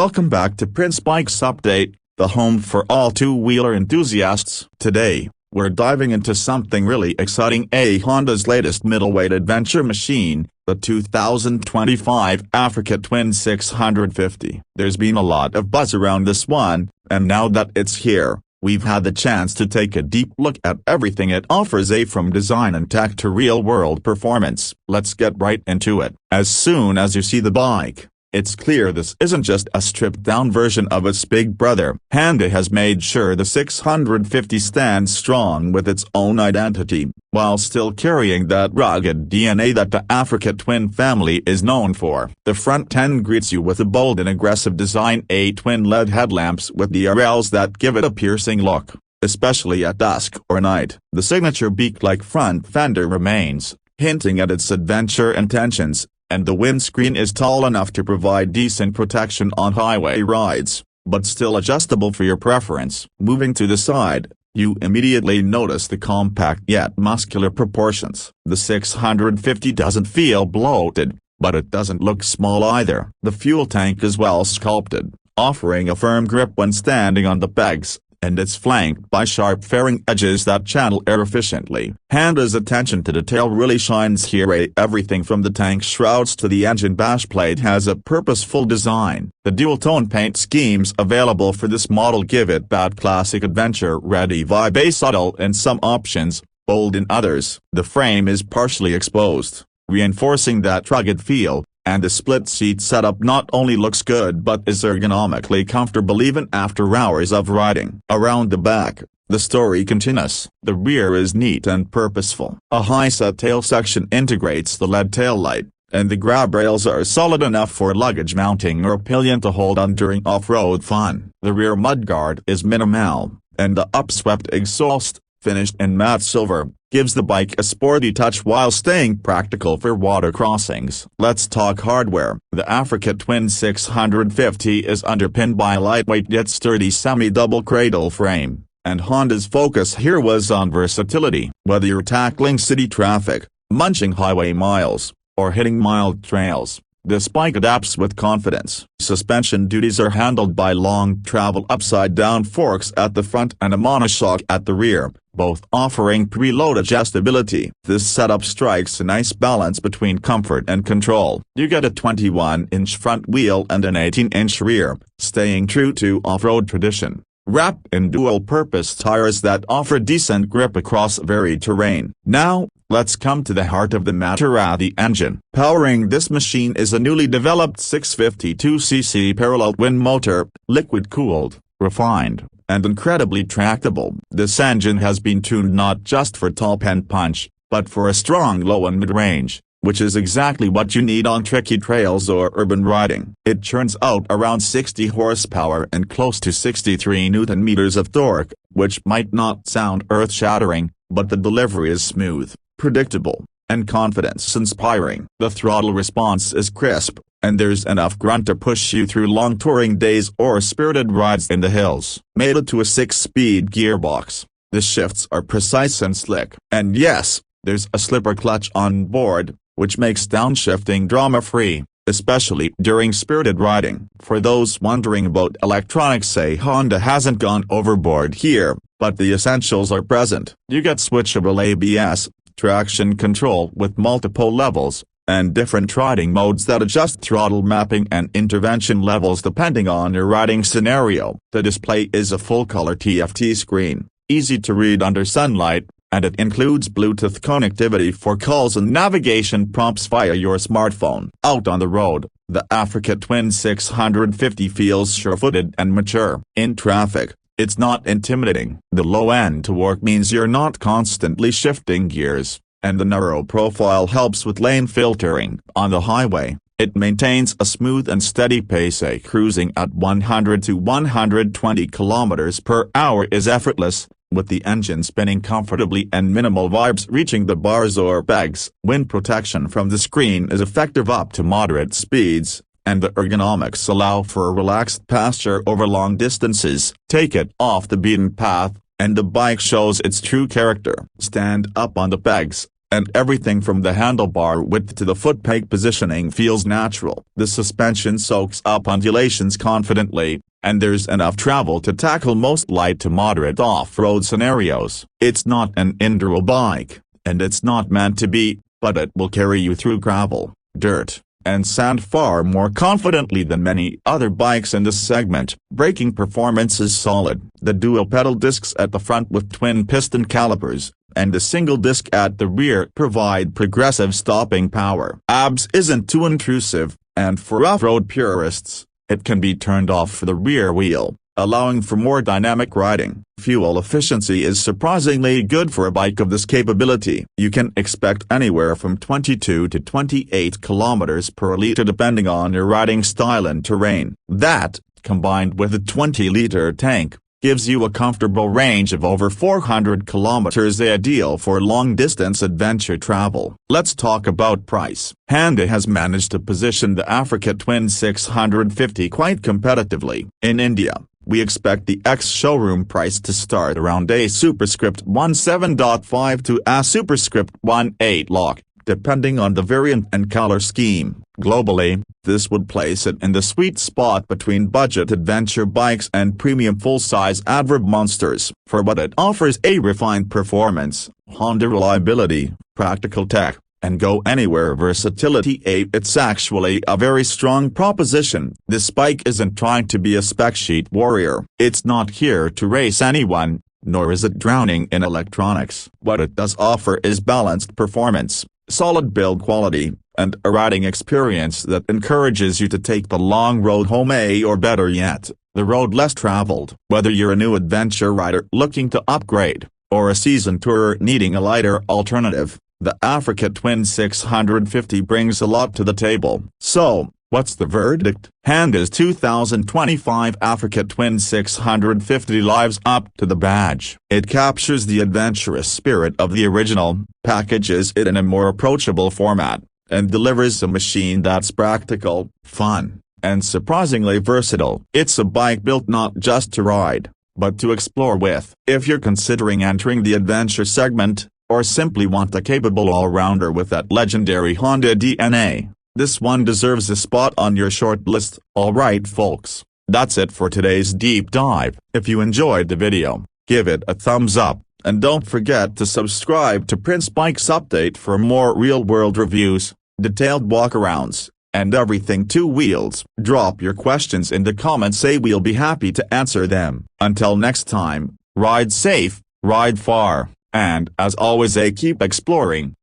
Welcome back to Prince Bikes Update, the home for all two-wheeler enthusiasts. Today, we're diving into something really exciting: Honda's latest middleweight adventure machine, the 2025 Africa Twin 650. There's been a lot of buzz around this one, and now that it's here, we've had the chance to take a deep look at everything it offers, from design and tech to real-world performance. Let's get right into it. As soon as you see the bike, it's clear this isn't just a stripped-down version of its big brother. Honda has made sure the 650 stands strong with its own identity, while still carrying that rugged DNA that the Africa Twin family is known for. The front end greets you with a bold and aggressive design, twin LED headlamps with DRLs that give it a piercing look, especially at dusk or night. The signature beak-like front fender remains, hinting at its adventure intentions, and the windscreen is tall enough to provide decent protection on highway rides, but still adjustable for your preference. Moving to the side, you immediately notice the compact yet muscular proportions. The 650 doesn't feel bloated, but it doesn't look small either. The fuel tank is well sculpted, offering a firm grip when standing on the pegs, and it's flanked by sharp fairing edges that channel air efficiently. Honda's attention to detail really shines here. Everything from the tank shrouds to the engine bash plate has a purposeful design. The dual-tone paint schemes available for this model give it that classic adventure-ready vibe, subtle in some options, bold in others. The frame is partially exposed, reinforcing that rugged feel, and the split-seat setup not only looks good but is ergonomically comfortable even after hours of riding. Around the back, the story continues. The rear is neat and purposeful. A high-set tail section integrates the LED taillight, and the grab rails are solid enough for luggage mounting or a pillion to hold on during off-road fun. The rear mudguard is minimal, and the upswept exhaust, finished in matte silver, gives the bike a sporty touch while staying practical for water crossings. Let's talk hardware. The Africa Twin 650 is underpinned by a lightweight yet sturdy semi-double cradle frame, and Honda's focus here was on versatility. Whether you're tackling city traffic, munching highway miles, or hitting mild trails, this bike adapts with confidence. Suspension duties are handled by long travel upside-down forks at the front and a monoshock at the rear, both offering preload adjustability. This setup strikes a nice balance between comfort and control. You get a 21-inch front wheel and an 18-inch rear, staying true to off-road tradition. Wrapped in dual-purpose tires that offer decent grip across varied terrain. Now, let's come to the heart of the matter: the engine. Powering this machine is a newly developed 652cc parallel twin motor, liquid-cooled, refined, and incredibly tractable. This engine has been tuned not just for top-end punch, but for a strong low and mid-range, which is exactly what you need on tricky trails or urban riding. It churns out around 60 horsepower and close to 63 Nm of torque, which might not sound earth-shattering, but the delivery is smooth, predictable, and confidence-inspiring. The throttle response is crisp, and there's enough grunt to push you through long touring days or spirited rides in the hills. Mated to a 6-speed gearbox, the shifts are precise and slick. And yes, there's a slipper clutch on board, which makes downshifting drama-free, especially during spirited riding. For those wondering about electronics, Honda hasn't gone overboard here, but the essentials are present. You get switchable ABS, traction control with multiple levels, and different riding modes that adjust throttle mapping and intervention levels depending on your riding scenario. The display is a full-color TFT screen, easy to read under sunlight, and it includes Bluetooth connectivity for calls and navigation prompts via your smartphone. Out on the road, the Africa Twin 650 feels sure-footed and mature. In traffic, it's not intimidating. The low-end torque means you're not constantly shifting gears, and the narrow profile helps with lane filtering. On the highway, it maintains a smooth and steady pace. Cruising at 100 to 120 km/h is effortless, with the engine spinning comfortably and minimal vibes reaching the bars or pegs. Wind protection from the screen is effective up to moderate speeds, and the ergonomics allow for a relaxed posture over long distances. Take it off the beaten path, and the bike shows its true character. Stand up on the pegs, and everything from the handlebar width to the foot peg positioning feels natural. The suspension soaks up undulations confidently, and there's enough travel to tackle most light to moderate off-road scenarios. It's not an enduro bike, and it's not meant to be, but it will carry you through gravel, dirt, and sand far more confidently than many other bikes in this segment. Braking performance is solid. The dual pedal discs at the front with twin piston calipers, and the single disc at the rear provide progressive stopping power. ABS isn't too intrusive, and for off-road purists, it can be turned off for the rear wheel, allowing for more dynamic riding. Fuel efficiency is surprisingly good for a bike of this capability. You can expect anywhere from 22 to 28 kilometers per liter depending on your riding style and terrain. That, combined with a 20-liter tank, gives you a comfortable range of over 400 kilometers, ideal for long-distance adventure travel. Let's talk about price. Honda has managed to position the Africa Twin 650 quite competitively. In India, we expect the ex-showroom price to start around a superscript 17.5 to a superscript 18 lakh, depending on the variant and color scheme. Globally, this would place it in the sweet spot between budget adventure bikes and premium full-size adverb monsters. For what it offers: a refined performance, Honda reliability, practical tech, and go-anywhere versatility, it's actually a very strong proposition. This bike isn't trying to be a spec sheet warrior. It's not here to race anyone, nor is it drowning in electronics. What it does offer is balanced performance, solid build quality, and a riding experience that encourages you to take the long road home, or better yet, the road less traveled. Whether you're a new adventure rider looking to upgrade, or a seasoned tourer needing a lighter alternative, the Africa Twin 650 brings a lot to the table. So, what's the verdict? Honda's 2025 Africa Twin 650 lives up to the badge. It captures the adventurous spirit of the original, packages it in a more approachable format, and delivers a machine that's practical, fun, and surprisingly versatile. It's a bike built not just to ride, but to explore with. If you're considering entering the adventure segment, or simply want a capable all-rounder with that legendary Honda DNA, this one deserves a spot on your short list. Alright folks, that's it for today's deep dive. If you enjoyed the video, give it a thumbs up, and don't forget to subscribe to Prince Bikes Update for more real-world reviews, detailed walkarounds, and everything two wheels. Drop your questions in the comments, we'll be happy to answer them. Until next time, ride safe, ride far, and as always, keep exploring.